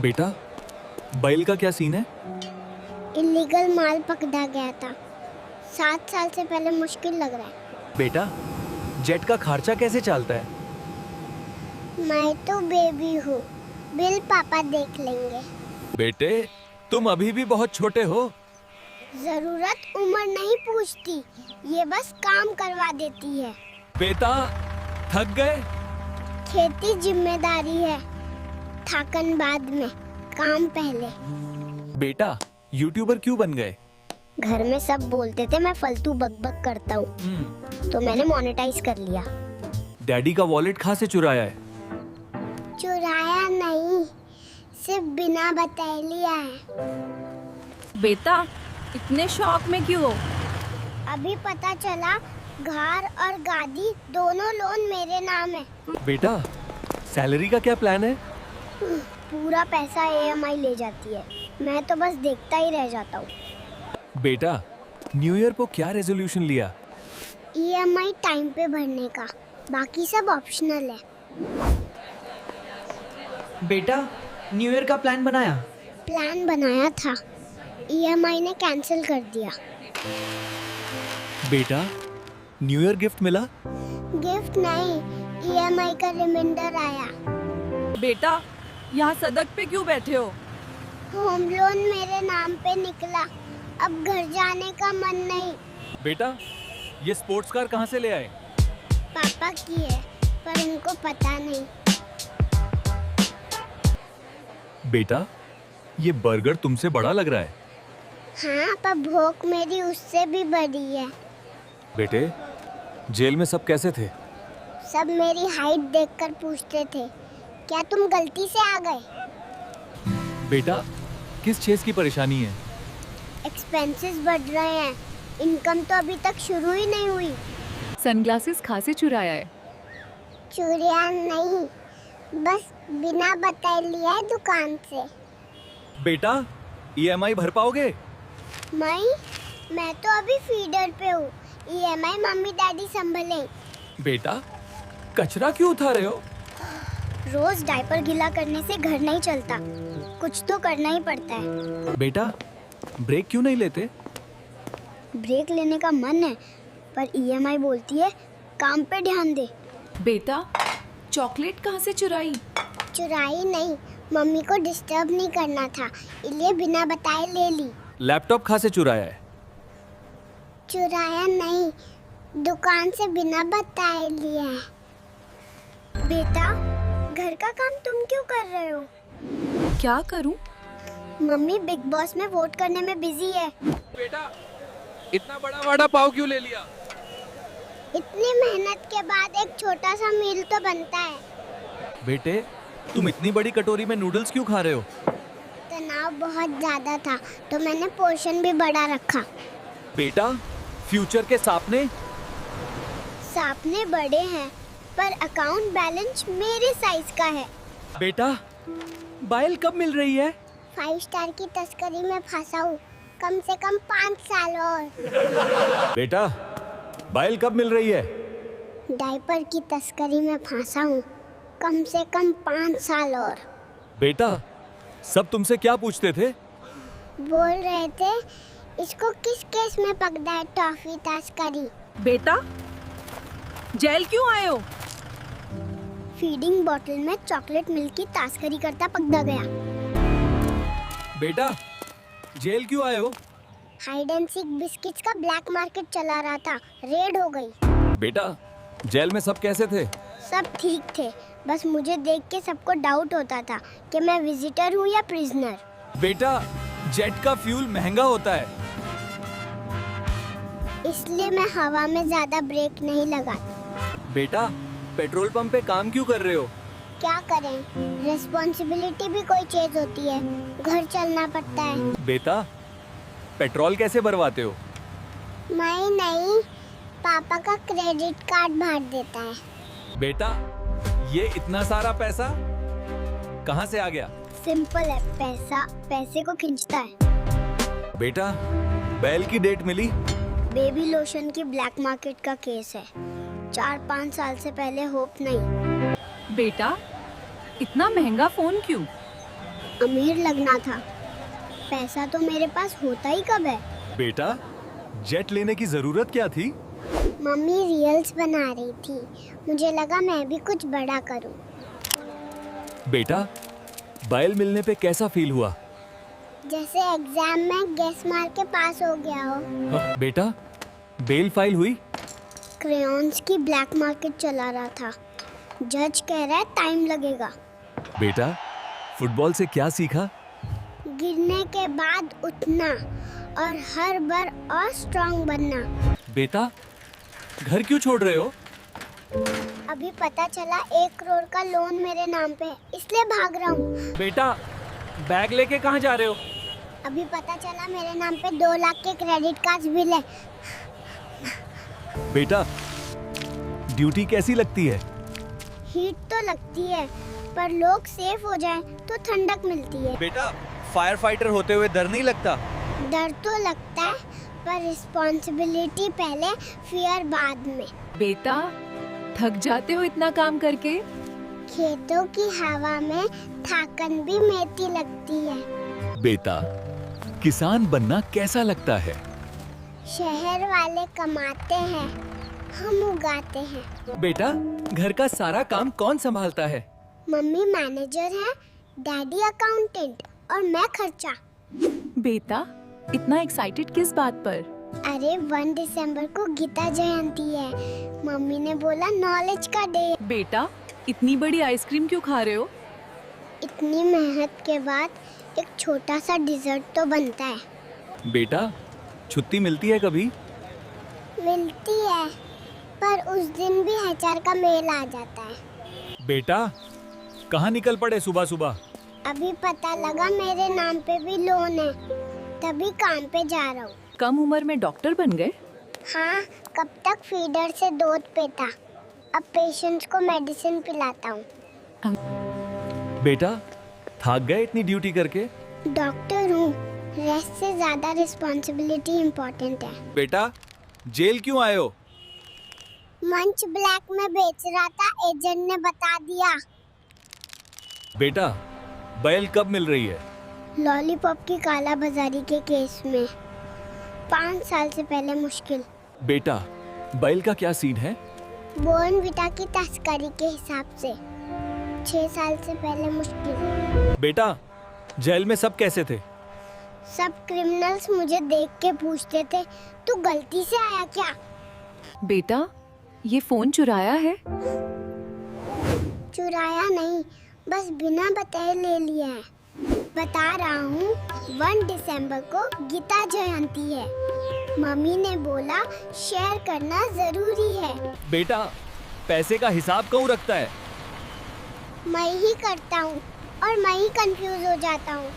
बेटा, बैल का क्या सीन है? इलीगल माल पकड़ा गया था। 7 साल से पहले मुश्किल लग रहा है। बेटा, जेट का खर्चा कैसे चलता है? मैं तो बेबी हूँ, बिल पापा देख लेंगे। बेटे, तुम अभी भी बहुत छोटे हो। जरूरत उम्र नहीं पूछती, ये बस काम करवा देती है। बेटा, थक गए? खेती जिम्मेदारी है, थकन बाद में, काम पहले। बेटा, यूट्यूबर क्यों बन गए? घर में सब बोलते थे मैं फालतू बकबक करता हूँ, तो मैंने मोनेटाइज कर लिया। डैडी का वॉलेट कहाँ से चुराया है? चुराया नहीं, सिर्फ बिना बताए लिया है। बेटा, इतने शौक में क्यों हो? अभी पता चला घर और गाड़ी दोनों लोन मेरे नाम है। बेटा, सैलरी का क्या प्लान है? पूरा पैसा EMI ले जाती है, मैं तो बस देखता ही रह जाता हूँ। बेटा, न्यू ईयर को क्या रेजोल्यूशन लिया? EMI टाइम पे भरने का, बाकी सब ऑप्शनल है। बेटा, न्यू ईयर का प्लान बनाया? प्लान बनाया था, EMI ने कैंसिल कर दिया। बेटा, न्यू ईयर गिफ्ट मिला? गिफ्ट नहीं, EMI का रिमाइंडर आया। बेटा, यहाँ सड़क पे क्यों बैठे हो? होम लोन मेरे नाम पे निकला, अब घर जाने का मन नहीं। बेटा, ये स्पोर्ट्स कार कहाँ से ले आए? पापा की है, पर उनको पता नहीं। बेटा, ये बर्गर तुमसे बड़ा लग रहा है। हाँ, पर भूख मेरी उससे भी बड़ी है। बेटे, जेल में सब कैसे थे? सब मेरी हाइट देखकर पूछते थे, क्या तुम गलती से आ गए? बेटा, किस चीज की परेशानी है? एक्सपेंसेस बढ़ रहे हैं, इनकम तो अभी तक शुरू ही नहीं हुई। सनग्लासेस कहाँ से चुराया है? चुरिया नहीं, बस बिना बताए लिया है दुकान से। बेटा, EMI भर पाओगे? मैं तो अभी फीडर पे हूँ, EMI मम्मी डैडी संभले। बेटा, कचरा क्यों उठा रहे हो? रोज डायपर गीला करने से घर नहीं चलता, कुछ तो करना ही पड़ता है। बेटा, ब्रेक क्यों नहीं लेते? ब्रेक लेने का मन है, पर EMI बोलती है काम पे ध्यान दे। बेटा, चॉकलेट कहाँ से चुराई? चुराई नहीं, मम्मी को डिस्टर्ब नहीं करना था, इसलिए बिना बताए ले ली। लैपटॉप कहाँ से चुराया है? चुराया नहीं, दुकान से बिना बताए लिया है। बेटा, घर का काम तुम क्यों कर रहे हो? क्या करूं? मम्मी बिग बॉस में वोट करने में बिजी है। बेटा, इतना बड़ा वड़ा पाव क्यों ले लिया? इतनी मेहनत के बाद एक छोटा सा मील तो बनता है। बेटे, तुम इतनी बड़ी कटोरी में नूडल्स क्यों खा रहे हो? तनाव बहुत ज्यादा था, तो मैंने पोर्शन भी बड़ा रखा। बेटा, फ्यूचर के सपने? सपने बड़े हैं, पर अकाउंट बैलेंस मेरे साइज का है। बेटा, बाइल कब मिल रही है? 5 स्टार की तस्करी में फंसा हूँ, कम से कम 5 साल और। बेटा, बाइल कब मिल रही है? डायपर की तस्करी में फंसा हूँ, कम से कम 5 साल और। बेटा, सब तुमसे क्या पूछते थे? बोल रहे थे इसको किस केस में पकड़ा है टॉफी तस्करी। बेटा, जेल क्यों आए हो? फीडिंग बोतल में चॉकलेट मिल्क की तस्करी करता पकड़ा गया। बेटा, जेल क्यों आए हो? हाइड एंड सीक बिस्किट्स का ब्लैक मार्केट चला रहा था, रेड हो गई। बेटा, जेल में सब कैसे थे? सब ठीक थे, बस मुझे देख के सबको डाउट होता था कि मैं विजिटर हूँ या प्रिजनर। बेटा, जेट का फ्यूल महंगा होता है, इसलिए मैं हवा में ज्यादा ब्रेक नहीं लगाता। बेटा, पेट्रोल पंप पे काम क्यों कर रहे हो? क्या करें, रिस्पॉन्सिबिलिटी भी कोई चीज होती है, घर चलना पड़ता है। बेटा, पेट्रोल कैसे भरवाते हो? मैं नहीं, पापा का क्रेडिट कार्ड भर देता है। बेटा, ये इतना सारा पैसा कहाँ से आ गया? सिंपल है, पैसा पैसे को खींचता है। बेटा, बैल की डेट मिली? बेबी लोशन की ब्लैक मार्केट का केस है, 4-5 साल से पहले होप नहीं। बेटा, इतना महंगा फोन क्यों? अमीर लगना था। पैसा तो मेरे पास होता ही कब है। बेटा, जेट लेने की जरूरत क्या थी? मम्मी रील्स बना रही थी, मुझे लगा मैं भी कुछ बड़ा करूं। बेटा, बैल मिलने पे कैसा फील हुआ? जैसे एग्जाम में गेस मार के पास हो गया हो। बेटा, बेल फाइल हुई? क्रेयॉन्स की ब्लैक मार्केट चला रहा था। जज कह रहा है टाइम लगेगा। बेटा, फुटबॉल से क्या सीखा? गिरने के बाद उठना और हर बार और स्ट्रांग बनना। बेटा, घर क्यों छोड़ रहे हो? अभी पता चला 1 करोड़ का लोन मेरे नाम पे है, इसलिए भाग रहा हूँ। बेटा, बैग लेके कहाँ जा रहे हो? अभी पता चला मेरे नाम पे 2 लाख के क्रेडिट कार्ड बिल है। बेटा, ड्यूटी कैसी लगती है? हीट तो लगती है, पर लोग सेफ हो जाएं तो ठंडक मिलती है। बेटा, फायर फाइटर होते हुए डर नहीं लगता? डर तो लगता है, पर रिस्पॉन्सिबिलिटी पहले, फियर बाद में। बेटा, थक जाते हो इतना काम करके? खेतों की हवा में थकान भी मेटी लगती है। बेटा, किसान बनना कैसा लगता है? शहर वाले कमाते हैं, हम उगाते हैं। बेटा, घर का सारा काम कौन संभालता है? मम्मी मैनेजर है, डैडी अकाउंटेंट और मैं खर्चा। बेटा, इतना एक्साइटेड किस बात पर? अरे 1 दिसंबर को गीता जयंती है। मम्मी ने बोला नॉलेज का डे। बेटा, इतनी बड़ी आइसक्रीम क्यों खा रहे हो? इतनी मेहनत के बाद एक छोटा सा डिजर्ट तो बनता है। बेटा, छुट्टी मिलती है कभी? मिलती है, पर उस दिन भी HR का मेल आ जाता है। बेटा, कहाँ निकल पड़े सुबह सुबह? अभी पता लगा मेरे नाम पे भी लोन है, तभी काम पे जा रहा हूँ। कम उम्र में डॉक्टर बन गए? हाँ, कब तक फीडर से दूध पीता, अब पेशेंट्स को मेडिसिन पिलाता हूँ। बेटा, थक गए इतनी ड्यूटी करके? डॉक्टर हूँ, रेस्ट से ज्यादा रिस्पॉन्सिबिलिटी इम्पोर्टेंट है। बेटा, जेल क्यों आए हो? मंच ब्लैक में बेच रहा था, एजेंट ने बता दिया। बेटा, बैल कब मिल रही है? लॉलीपॉप की काला बाजारी के केस में 5 साल से पहले मुश्किल। बेटा, बैल का क्या सीन है? बोर्नविटा की तस्करी के हिसाब से 6 साल से पहले मुश्किल। बेटा, जेल में सब कैसे थे? सब क्रिमिनल्स मुझे देख के पूछते थे, तू गलती से आया क्या? बेटा, ये फोन चुराया है? चुराया नहीं, बस बिना बताए ले लिया है। बता रहा हूँ, 1 दिसंबर को गीता जयंती है। मम्मी ने बोला शेयर करना जरूरी है। बेटा, पैसे का हिसाब कौन रखता है? मैं ही करता हूँ और मैं ही कंफ्यूज हो जाता हूँ।